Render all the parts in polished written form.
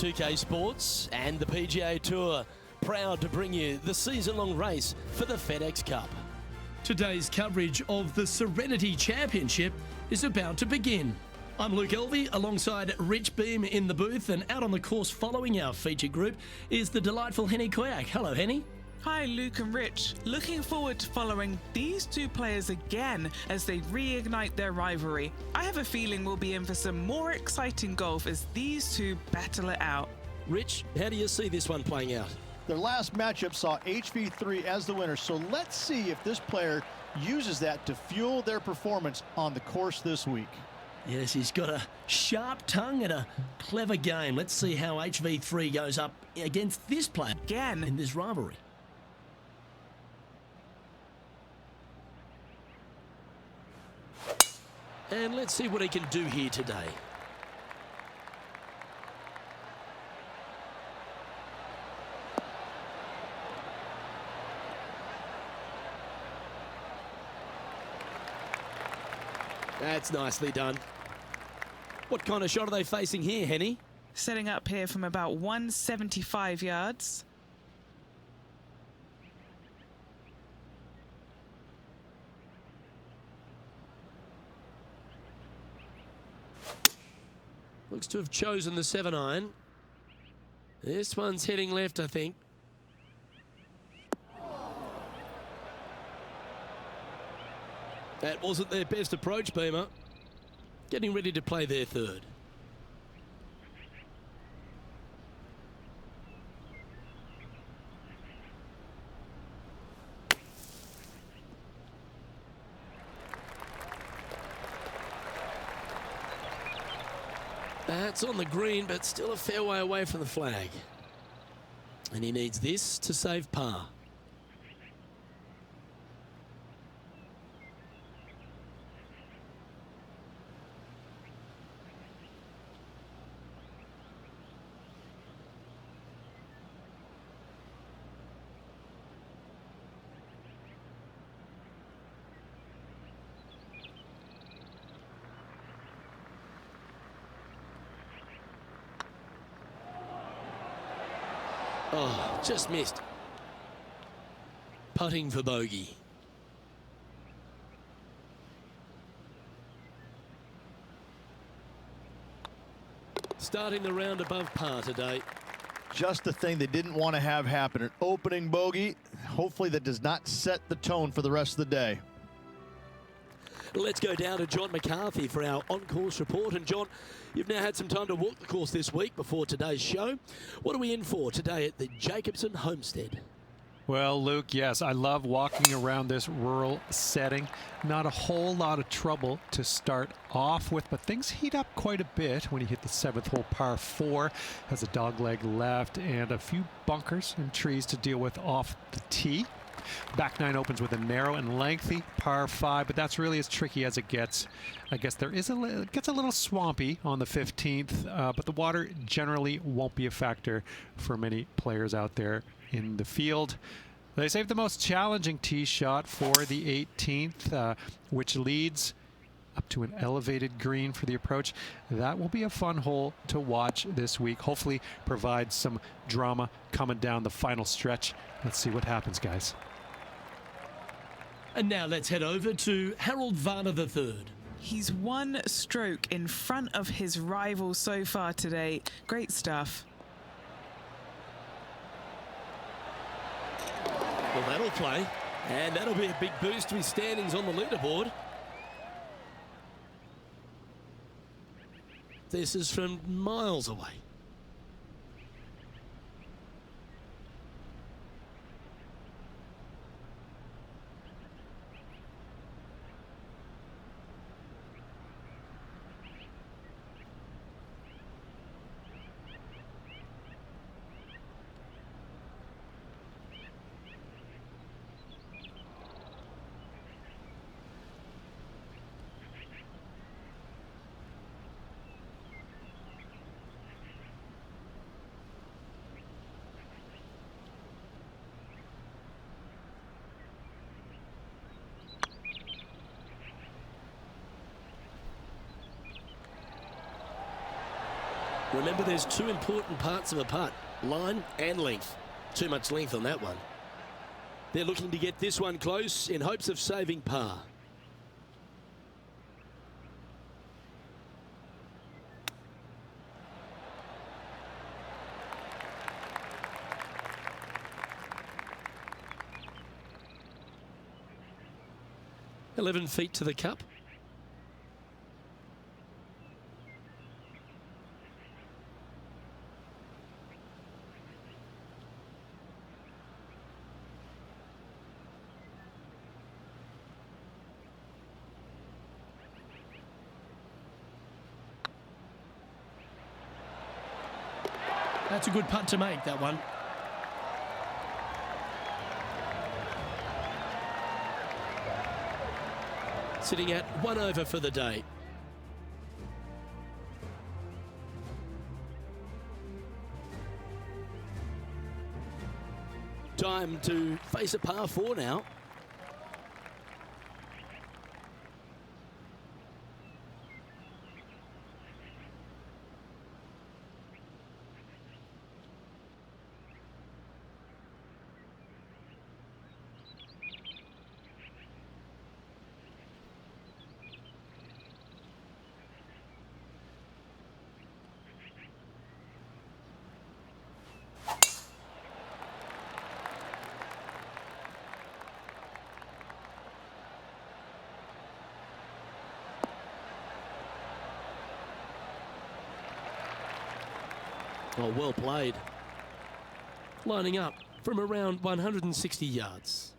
2K Sports and the PGA Tour, proud to bring you the season-long race for the FedEx Cup. Today's coverage of the Serenity Championship is about to begin. I'm Luke Elvey alongside Rich Beam in the booth, and out on the course following our feature group is the delightful Henny Koyak. Hello, Henny. Hi, Luke and Rich. Looking forward to following these two players again as they reignite their rivalry. I have a feeling we'll be in for some more exciting golf as these two battle it out. Rich, how do you see this one playing out? Their last matchup saw HV3 as the winner, so let's see if this player uses that to fuel their performance on the course this week. Yes, he's got a sharp tongue and a clever game. Let's see how HV3 goes up against this player Again in this rivalry. And let's see what he can do here today. That's nicely done. What kind of shot are they facing here, Henny? setting up here from about 175 yards. Looks to have chosen the 7-iron. This one's heading left, I think. That wasn't their best approach, Beamer. Getting ready to play their third. That's on the green, but still a fair way away from the flag. And he needs this to save par. Oh, just missed. Putting for bogey. Starting the round above par today. Just the thing they didn't want to have happen. An opening bogey. Hopefully that does not set the tone for the rest of the day. Let's go down to John McCarthy for our on-course report. And John, you've now had some time to walk the course this week before today's show. What are we in for today at the Jacobson Homestead? Well, Luke, yes, I love walking around this rural setting. Not a whole lot of trouble to start off with, but things heat up quite a bit when you hit the 7th hole, par 4. Has a dogleg left and a few bunkers and trees to deal with off the tee. Back 9 opens with a narrow and lengthy par 5, but that's really as tricky as it gets. I guess there is it gets a little swampy on the 15th, but the water generally won't be a factor for many players out there in the field. They saved the most challenging tee shot for the 18th, which leads up to an elevated green for the approach. That will be a fun hole to watch this week. Hopefully provide some drama coming down the final stretch. Let's see what happens, guys. And now let's head over to Harold Varner III. He's one stroke in front of his rival so far today. Great stuff. Well, that'll play, and that'll be a big boost to his standings on the leaderboard. This is from miles away. Remember, there's two important parts of a putt, line and length. Too much length on that one. They're looking to get this one close in hopes of saving par. "11 feet to the cup." That's a good putt to make, that one. Sitting at 1 over for the day. Time to face a par 4 now. Oh, well played. Lining up from around 160 yards.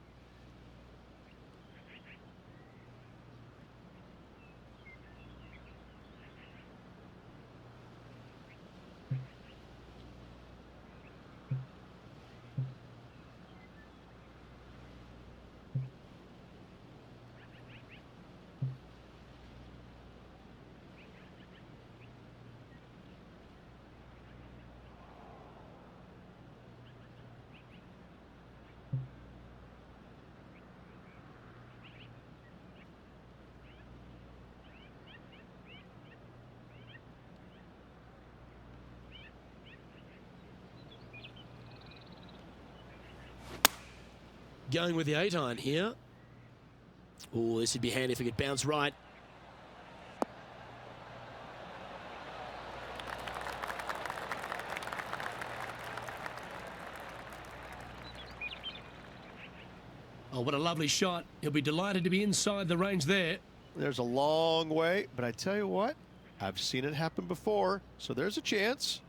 Going with the 8-iron here. Oh, this would be handy if it could bounce right. Oh, what a lovely shot. He'll be delighted to be inside the range there. There's a long way, but I tell you what, I've seen it happen before, so there's a chance.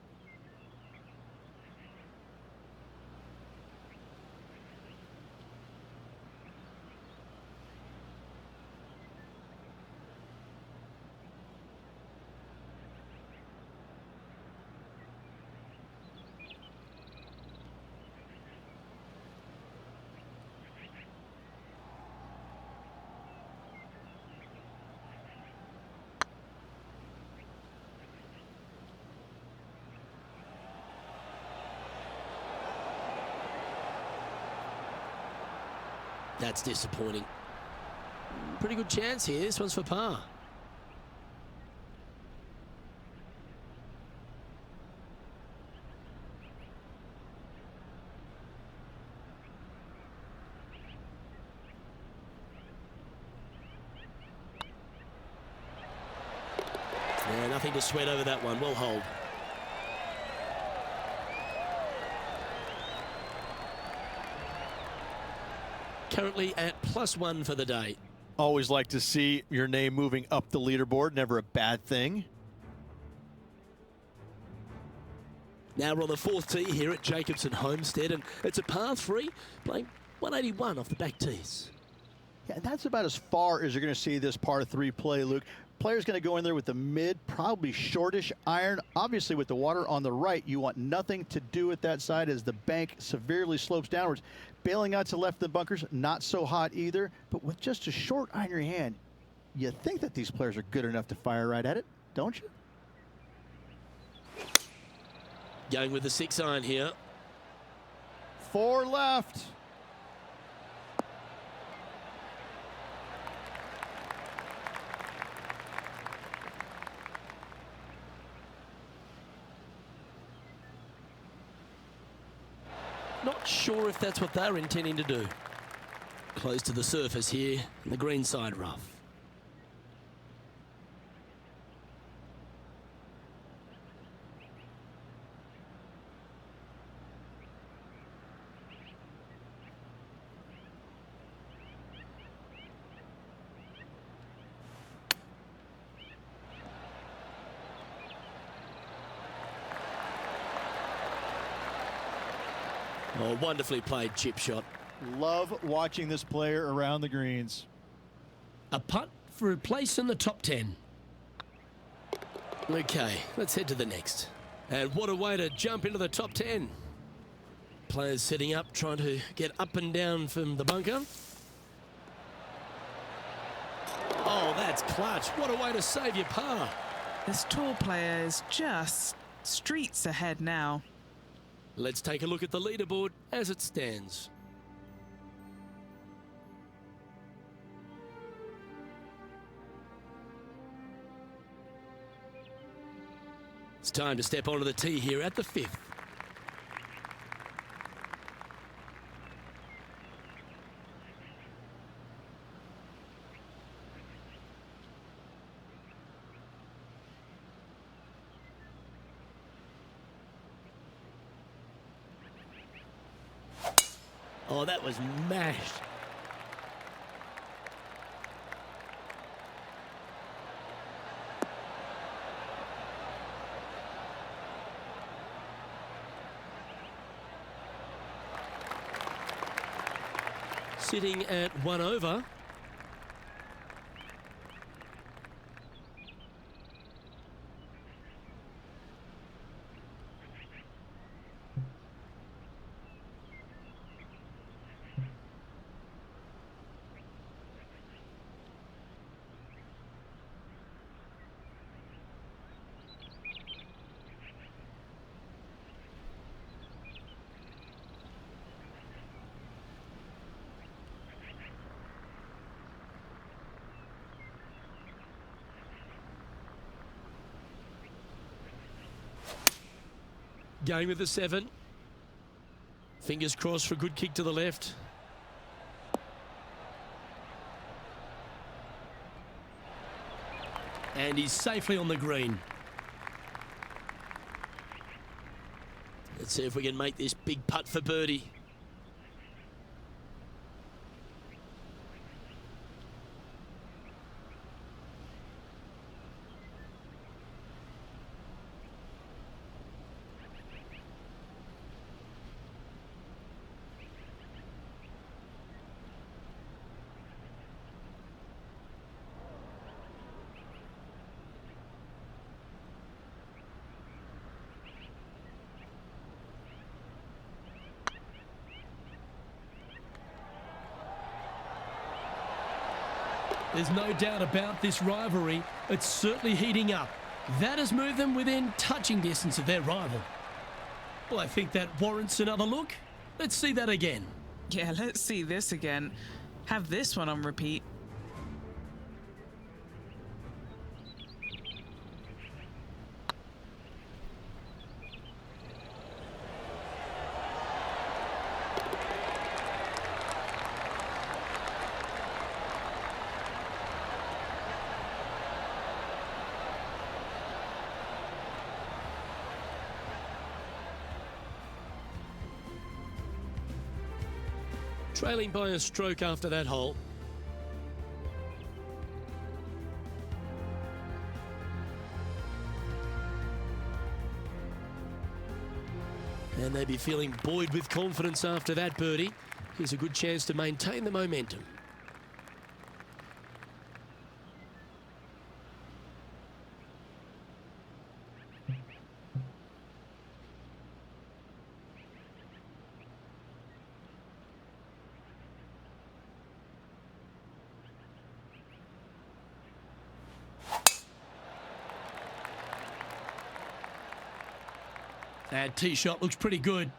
That's disappointing. Pretty good chance here. This one's for par. Yeah, nothing to sweat over that one. Well hold. Currently at +1 for the day. Always like to see your name moving up the leaderboard. Never a bad thing. Now we're on the 4th tee here at Jacobson Homestead, and it's a par 3, playing 181 off the back tees. Yeah, that's about as far as you're going to see this par 3 play, Luke. Player's going to go in there with the mid, probably shortish iron. Obviously, with the water on the right, you want nothing to do with that side as the bank severely slopes downwards. Bailing out to left of the bunkers, not so hot either. But with just a short iron in your hand, you think that these players are good enough to fire right at it, don't you? Going with the 6-iron here. 4 left. Not sure if that's what they're intending to do. Close to the surface here in the greenside rough. Oh, wonderfully played chip shot. Love watching this player around the greens. A putt for a place in the top 10. Okay, let's head to the next. And what a way to jump into the top 10. Players setting up, trying to get up and down from the bunker. Oh, that's clutch. What a way to save your par. This tall player is just streets ahead now. Let's take a look at the leaderboard as it stands. It's time to step onto the tee here at the 5th. Oh, that was mashed. Sitting at 1 over. Going with the 7. Fingers crossed for a good kick to the left. And he's safely on the green. Let's see if we can make this big putt for birdie. There's no doubt about this rivalry. It's certainly heating up. That has moved them within touching distance of their rival. Well, I think that warrants another look. Let's see that again. Yeah, let's see this again. Have this one on repeat. Trailing by a stroke after that hole. And they'd be feeling buoyed with confidence after that birdie. Here's a good chance to maintain the momentum. That tee shot looks pretty good.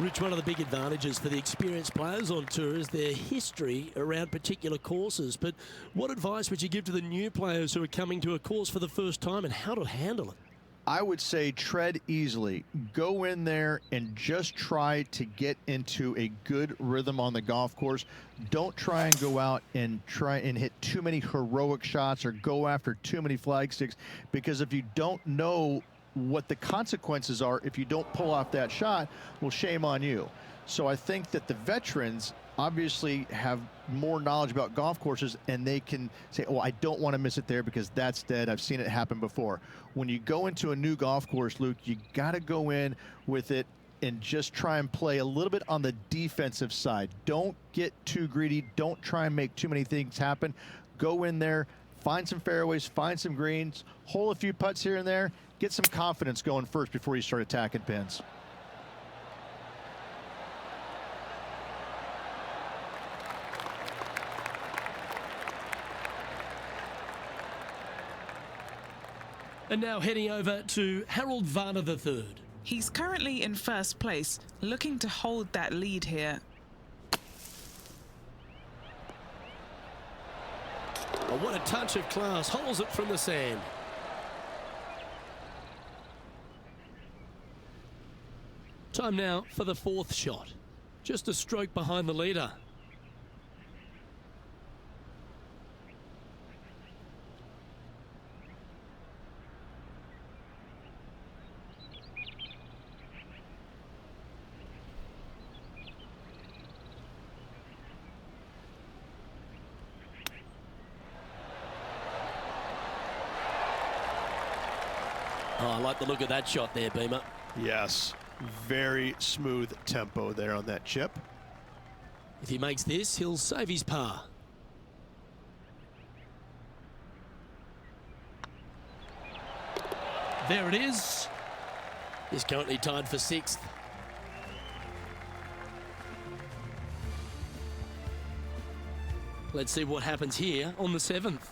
Rich, one of the big advantages for the experienced players on tour is their history around particular courses. But what advice would you give to the new players who are coming to a course for the first time and how to handle it? I would say tread easily. Go in there and just try to get into a good rhythm on the golf course. Don't try and go out and try and hit too many heroic shots or go after too many flag sticks, because if you don't know what the consequences are if you don't pull off that shot, well, shame on you. So I think that the veterans obviously have more knowledge about golf courses, and they can say, oh, I don't want to miss it there because that's dead. I've seen it happen before. When you go into a new golf course, Luke, you got to go in with it and just try and play a little bit on the defensive side. Don't get too greedy. Don't try and make too many things happen. Go in there, find some fairways, find some greens, hole a few putts here and there, get some confidence going first before you start attacking pins. And now heading over to Harold Varner III. He's currently in first place, looking to hold that lead here. Oh, what a touch of class. Holds it from the sand. Time now for the fourth shot. Just a stroke behind the leader. Oh, I like the look of that shot there, Beamer. Yes, very smooth tempo there on that chip. If he makes this, he'll save his par. There it is. He's currently tied for sixth. Let's see what happens here on the seventh.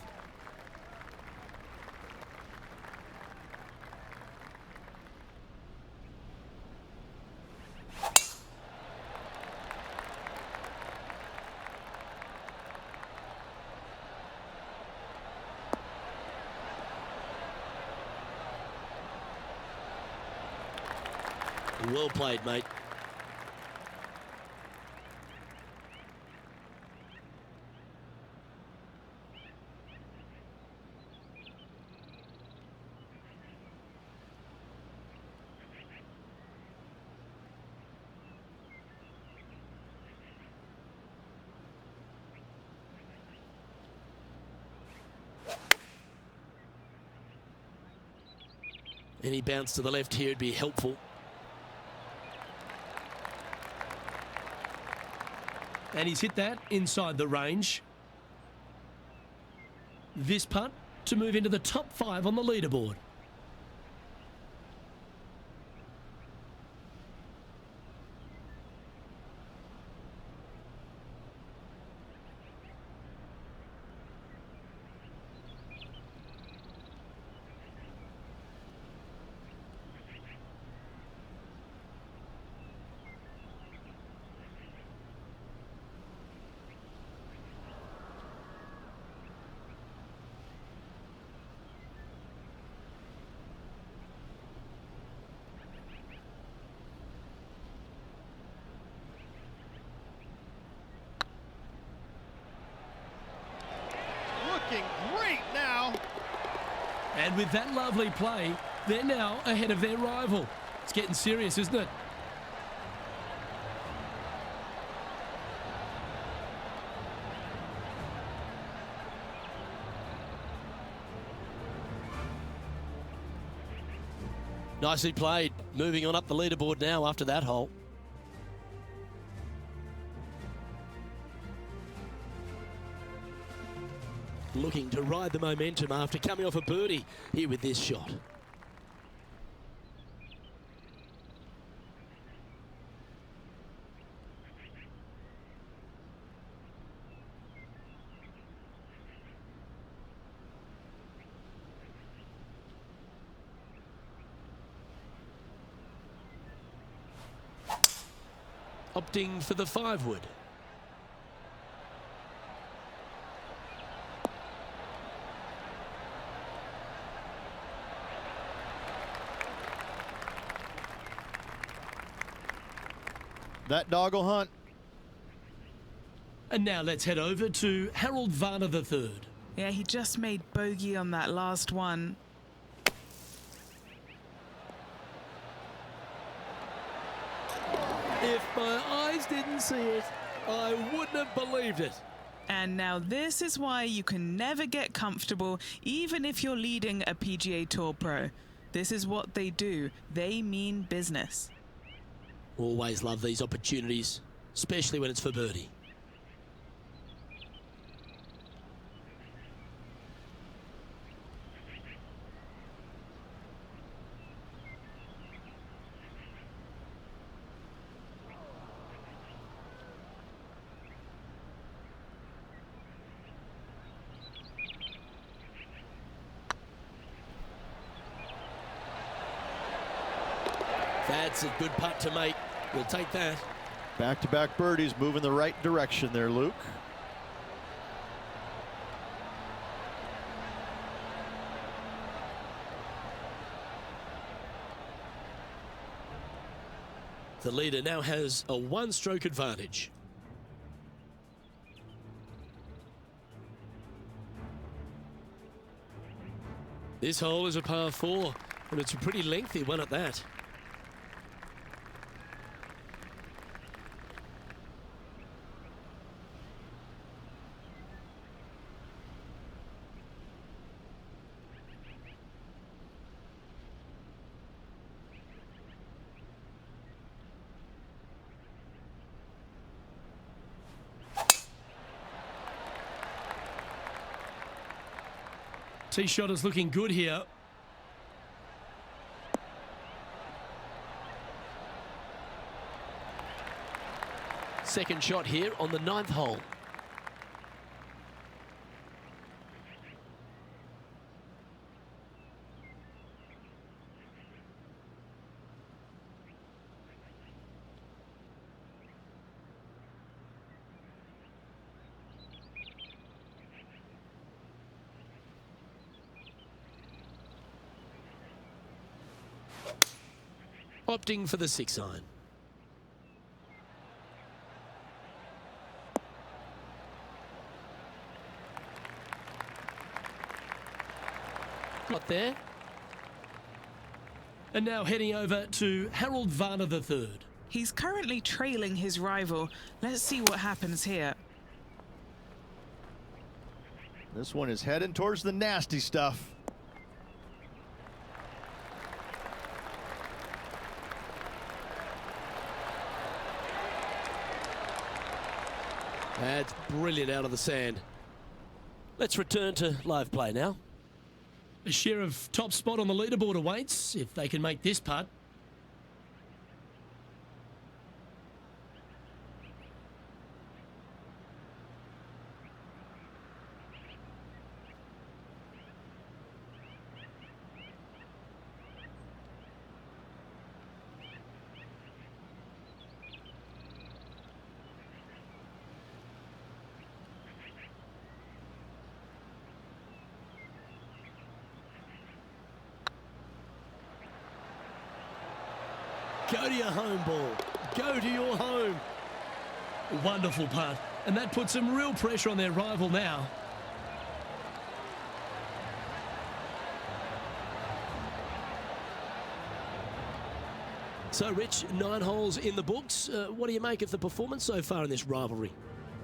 Well played, mate. Any bounce to the left here would be helpful. And he's hit that inside the range. This putt to move into the top 5 on the leaderboard. Great now. And with that lovely play, they're now ahead of their rival. It's getting serious, isn't it? Nicely played. Moving on up the leaderboard now after that hole. Looking to ride the momentum after coming off a birdie here with this shot. opting for the 5-wood. That dog will hunt. And now let's head over to Harold Varner III. Yeah, he just made bogey on that last one. If my eyes didn't see it, I wouldn't have believed it. And now this is why you can never get comfortable, even if you're leading a PGA Tour pro. This is what they do. They mean business. Always love these opportunities, especially when it's for birdie. That's a good putt to make. We'll take that. Back-to-back birdies, moving the right direction there, Luke. The leader now has a 1-stroke advantage. This hole is a par 4, and it's a pretty lengthy one at that. Tee shot is looking good here. Second shot here on the 9th hole. Opting for the 6-iron. Got there. And now heading over to Harold Varner III. He's currently trailing his rival. Let's see what happens here. This one is heading towards the nasty stuff. That's brilliant out of the sand. Let's return to live play now. A share of top spot on the leaderboard awaits if they can make this putt. Go to your home, ball. Go to your home. Wonderful putt. And that puts some real pressure on their rival now. So, Rich, 9 holes in the books. What do you make of the performance so far in this rivalry?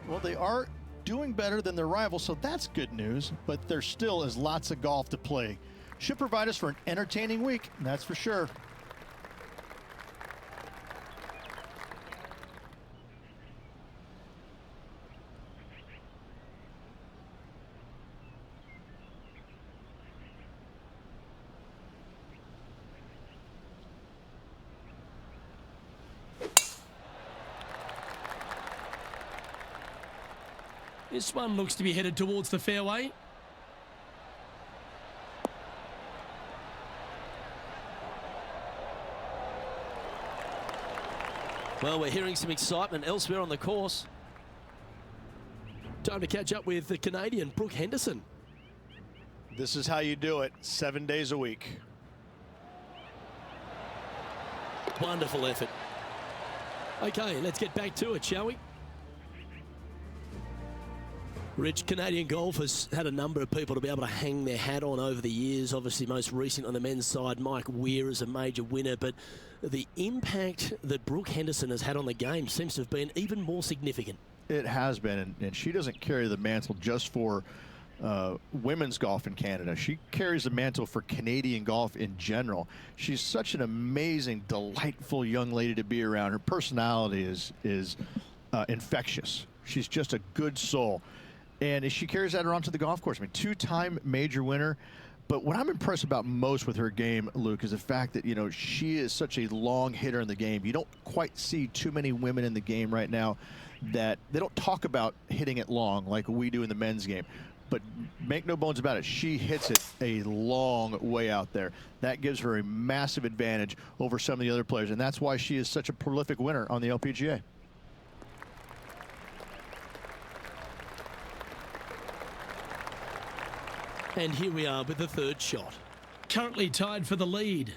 Well, they are doing better than their rivals, so that's good news. But there still is lots of golf to play. Should provide us for an entertaining week, that's for sure. This one looks to be headed towards the fairway. Well, we're hearing some excitement elsewhere on the course. Time to catch up with the Canadian Brooke Henderson. This is how you do it, 7 days a week. Wonderful effort. Okay, let's get back to it, shall we? Rich, Canadian golf has had a number of people to be able to hang their hat on over the years. Obviously, most recent on the men's side, Mike Weir is a major winner. But the impact that Brooke Henderson has had on the game seems to have been even more significant. It has been, and she doesn't carry the mantle just for women's golf in Canada. She carries the mantle for Canadian golf in general. She's such an amazing, delightful young lady to be around. Her personality is infectious. She's just a good soul. And she carries that around to the golf course. I mean, two-time major winner. But what I'm impressed about most with her game, Luke, is the fact that, you know, she is such a long hitter in the game. You don't quite see too many women in the game right now that they don't talk about hitting it long like we do in the men's game. But make no bones about it, she hits it a long way out there. That gives her a massive advantage over some of the other players. And that's why she is such a prolific winner on the LPGA. And here we are with the third shot. Currently tied for the lead.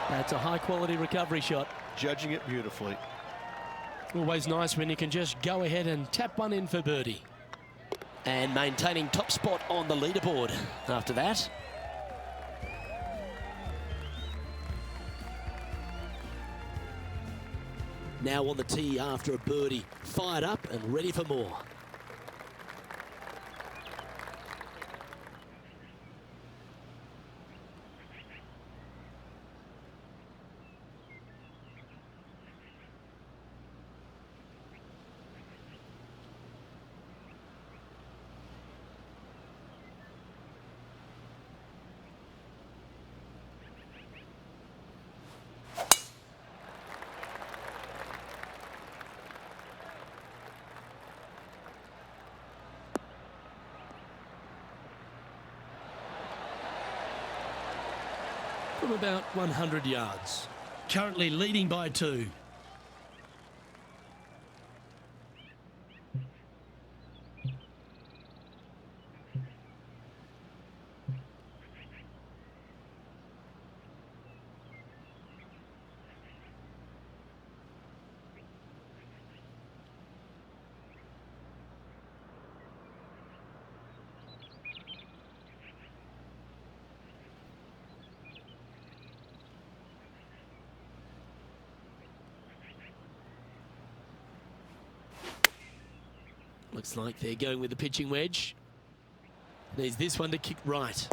That's a high-quality recovery shot. Judging it beautifully. Always nice when you can just go ahead and tap one in for birdie. And maintaining top spot on the leaderboard after that. Now on the tee after a birdie. Fired up and ready for more. From about 100 yards. Currently leading by 2. Looks like they're going with the pitching wedge. Needs this one to kick right.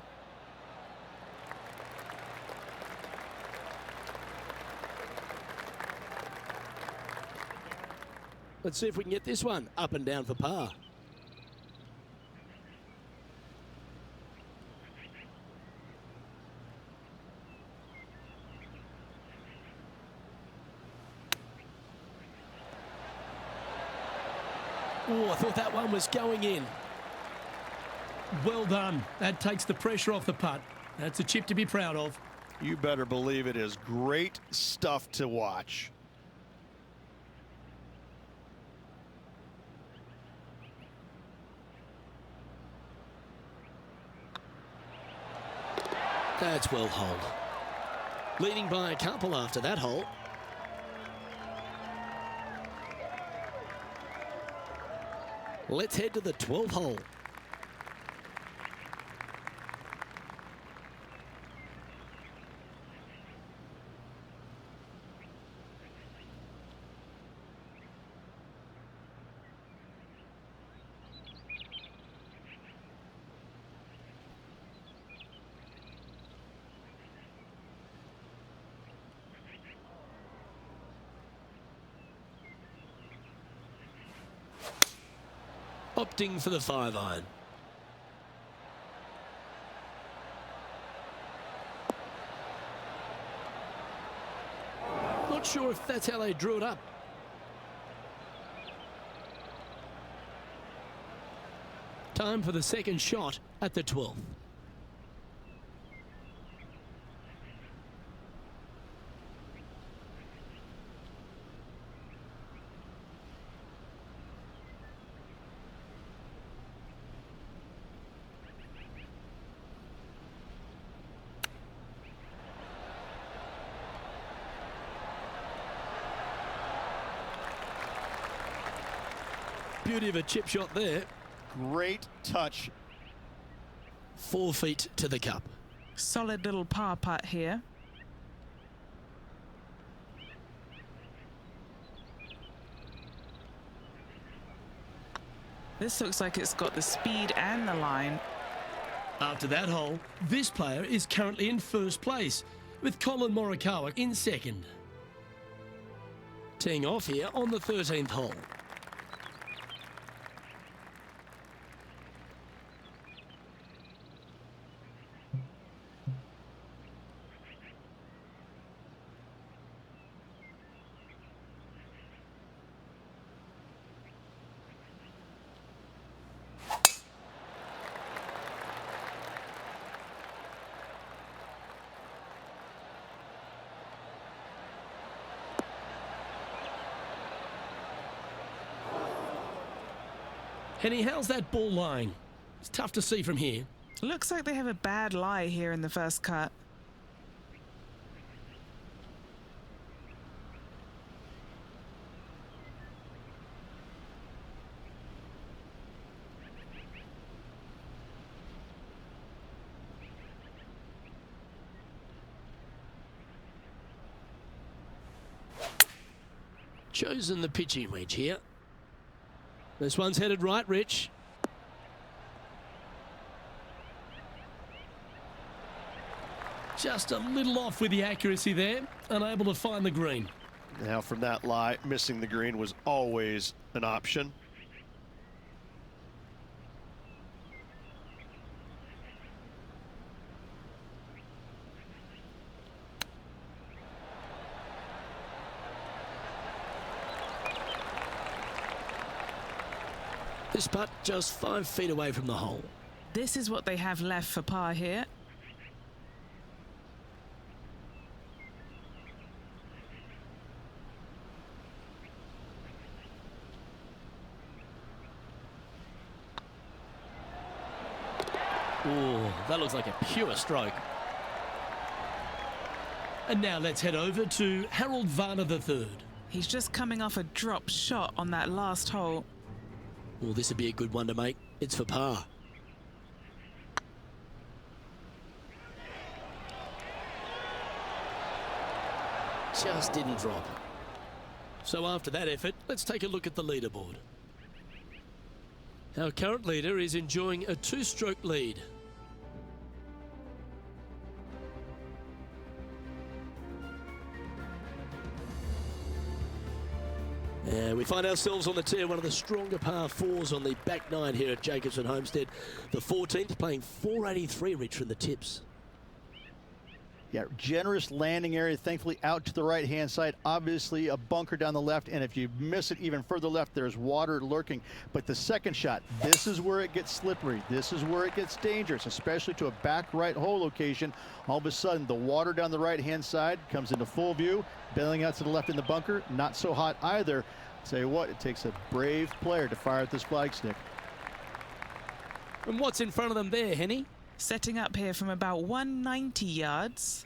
Let's see if we can get this one up and down for par. Oh, I thought that one was going in. Well done. That takes the pressure off the putt. That's a chip to be proud of. You better believe it is great stuff to watch. That's well holed. Leading by a couple after that hole. Let's head to the 12th hole. opting for the 5-iron. Not sure if that's how they drew it up. Time for the second shot at the 12th. Beauty of a chip shot there. Great touch. 4 feet to the cup. Solid little par putt here. This looks like it's got the speed and the line. After that hole, this player is currently in first place, with Colin Morikawa in second. Teeing off here on the 13th hole. Henny, how's that ball lying? It's tough to see from here. Looks like they have a bad lie here in the first cut. Chosen the pitching wedge here. This one's headed right, Rich. Just a little off with the accuracy there, unable to find the green. Now from that lie, missing the green was always an option. This putt just 5 feet away from the hole. This is what they have left for par here. Oh, that looks like a pure stroke. And now let's head over to Harold Varner III. He's just coming off a drop shot on that last hole. Well, this would be a good one to make. It's for par. Just didn't drop. So after that effort, let's take a look at the leaderboard. Our current leader is enjoying a 2-stroke lead. We find ourselves on the tee, one of the stronger par 4s on the back 9 here at Jacobson Homestead. The 14th playing 483, Rich, from the tips. Yeah, generous landing area, thankfully out to the right-hand side. Obviously a bunker down the left, and if you miss it even further left, there's water lurking. But the second shot, this is where it gets slippery. This is where it gets dangerous, especially to a back right hole location. All of a sudden, the water down the right-hand side comes into full view. Bailing out to the left in the bunker, not so hot either. Tell you what, it takes a brave player to fire at this flag stick. And what's in front of them there, Henny? Setting up here from about 190 yards.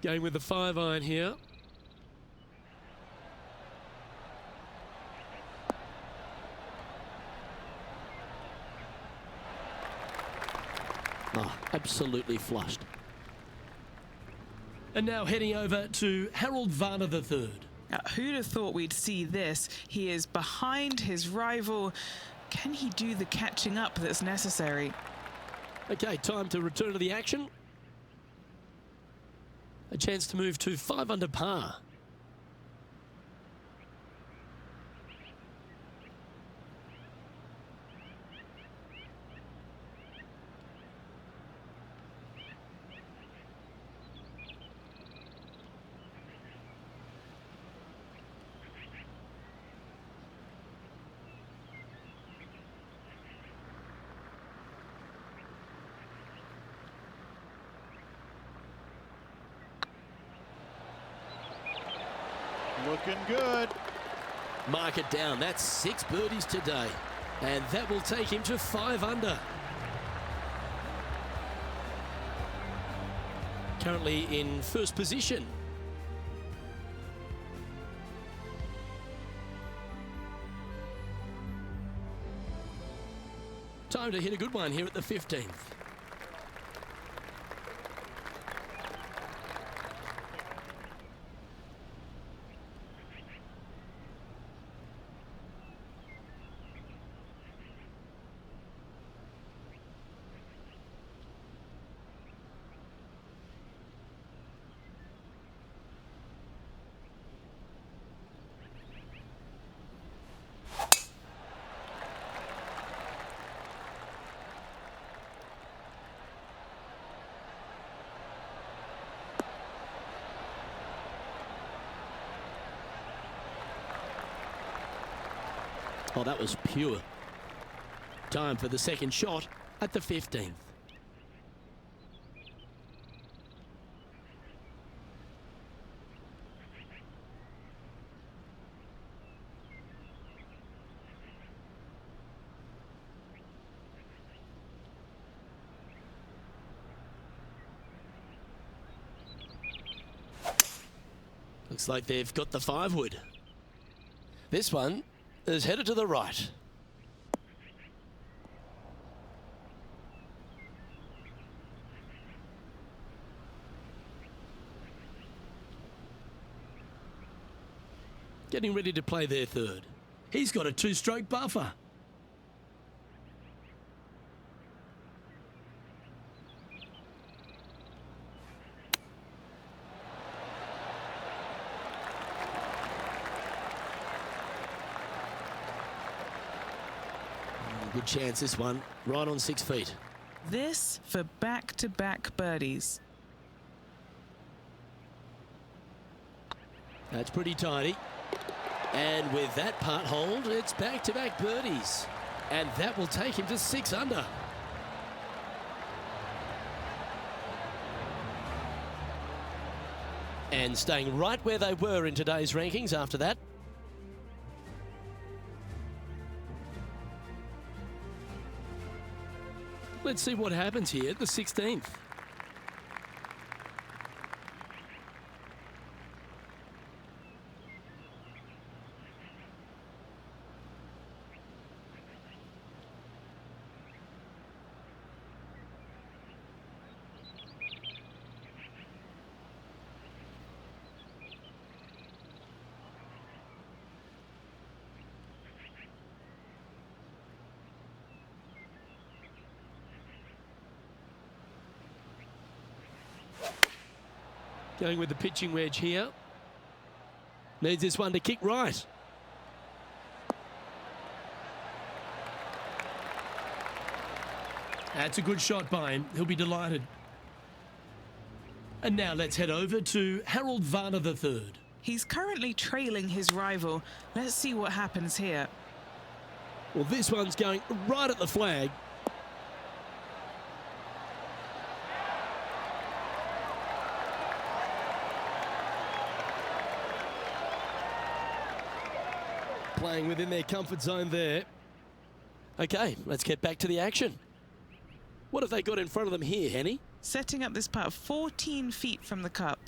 Going with the 5-iron here. Absolutely flushed. And now heading over to Harold Varner III. Who'd have thought we'd see this? He is behind his rival Can he do the catching up that's necessary? Okay, time to return to the action. A chance to move to 5 under par. Looking good. Mark it down. That's 6 birdies today. And that will take him to 5 under. Currently in first position. Time to hit a good one here at the 15th. Oh, that was pure. Time for the second shot at the 15th. Looks like they've got the 5-wood. This one is headed to the right. Getting ready to play their third. He's got a 2-stroke buffer. Good chance, this one, right on 6 feet. This for back-to-back birdies. That's pretty tidy. And with that putt hold, it's back-to-back birdies. And that will take him to 6 under. And staying right where they were in today's rankings after that. Let's see what happens here at the 16th. Going with the pitching wedge here. Needs this one to kick right. That's a good shot by him. He'll be delighted. And now let's head over to Harold Varner III. He's currently trailing his rival. Let's see what happens here. Well, this one's going right at the flag. Playing within their comfort zone there. Okay, let's get back to the action. What have they got in front of them here, Henny? Setting up this putt 14 feet from the cup.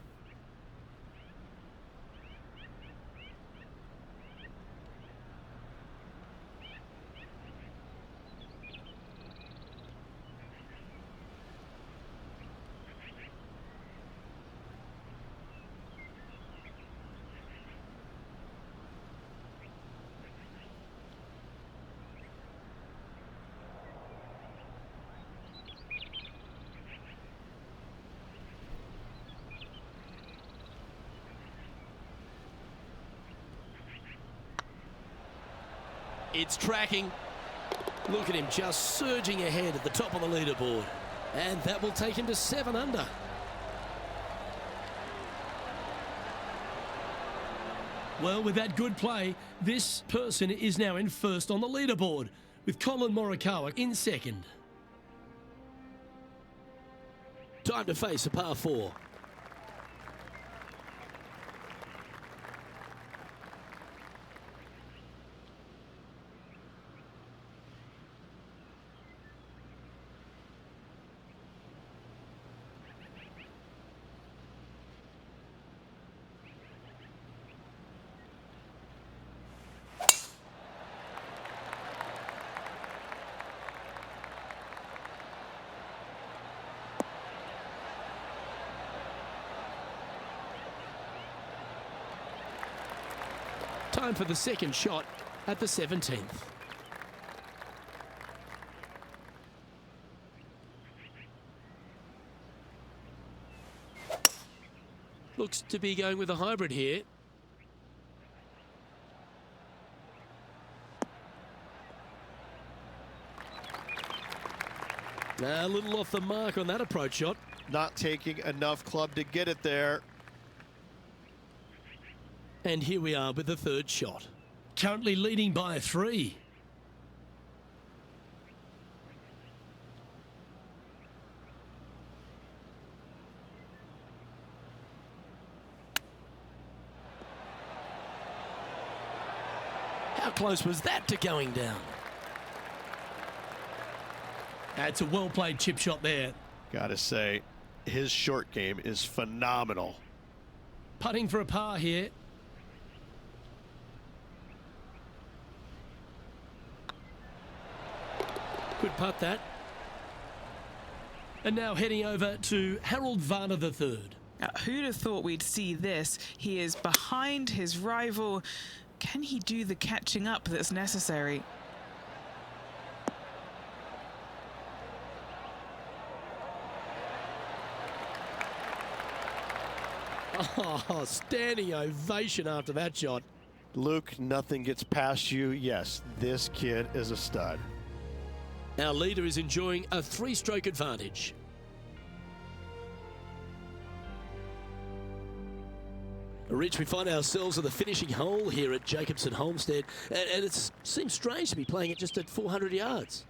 It's tracking. Look at him just surging ahead at the top of the leaderboard. And that will take him to 7 under. Well, with that good play, this person is now in first on the leaderboard, with Colin Morikawa in second. Time to face a par 4. Time for the second shot at the 17th. Looks to be going with a hybrid here. A little off the mark on that approach shot. Not taking enough club to get it there. And here we are with the third shot. Currently leading by 3. How close was that to going down? That's a well-played chip shot there. Gotta say, his short game is phenomenal. Putting for a par here. Good putt that. And now heading over to Harold Varner III. Who'd have thought we'd see this? He is behind his rival. Can he do the catching up that's necessary? Oh, standing ovation after that shot. Luke, nothing gets past you. Yes, this kid is a stud. Our leader is enjoying a 3-stroke advantage. Rich, we find ourselves at the finishing hole here at Jacobson Homestead, and it seems strange to be playing it just at 400 yards.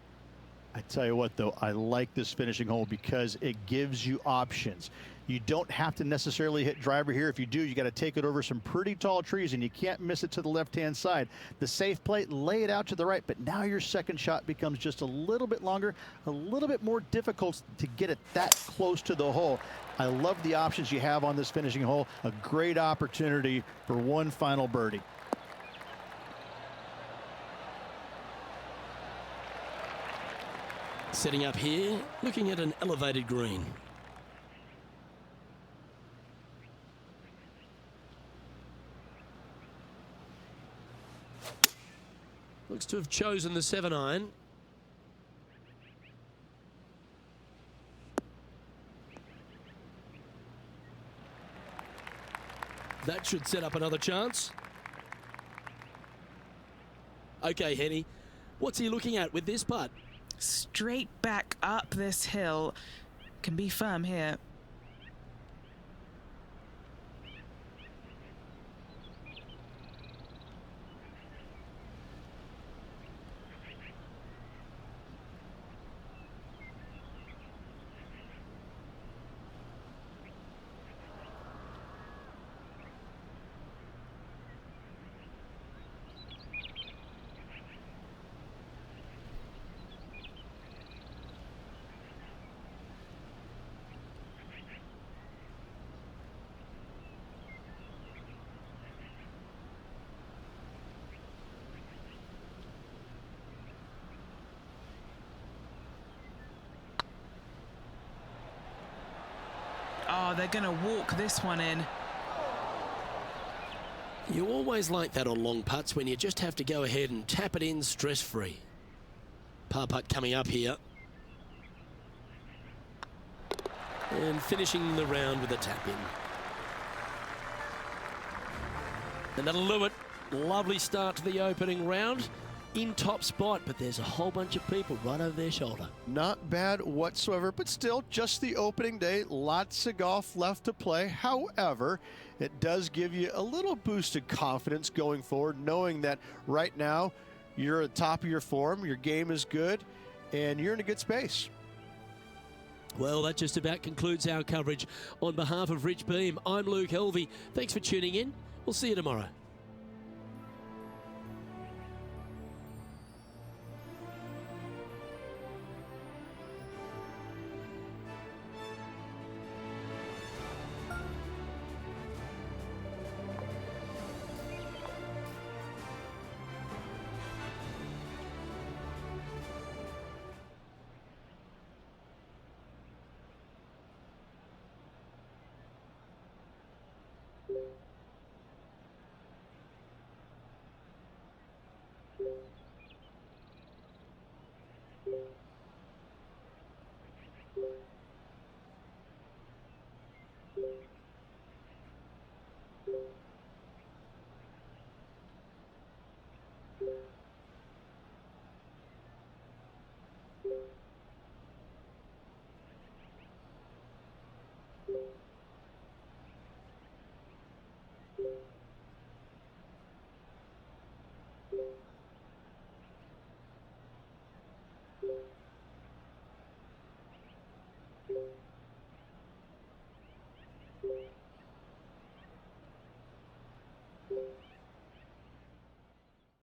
I tell you what, though, I like this finishing hole because it gives you options. You don't have to necessarily hit driver here. If you do, you got to take it over some pretty tall trees, and you can't miss it to the left-hand side. The safe play, lay it out to the right, but now your second shot becomes just a little bit longer, a little bit more difficult to get it that close to the hole. I love the options you have on this finishing hole. A great opportunity for one final birdie. Setting up here, looking at an elevated green. Looks to have chosen the 7-iron. That should set up another chance. Okay, Henny, what's he looking at with this putt? Straight back up this hill. Can be firm here. Oh, they're going to walk this one in. You always like that on long putts when you just have to go ahead and tap it in stress-free. Par putt coming up here. And finishing the round with a tap in. And that'll do it. Lovely start to the opening round. in top spot, but there's a whole bunch of people right over their shoulder. Not bad whatsoever, but still just the opening day. Lots of golf left to play. However, it does give you a little boosted confidence going forward, knowing that right now you're at the top of your form, your game is good, and you're in a good space. Well, that just about concludes our coverage. On behalf of Rich Beam, I'm Luke Helvey. Thanks for tuning in. We'll see you tomorrow.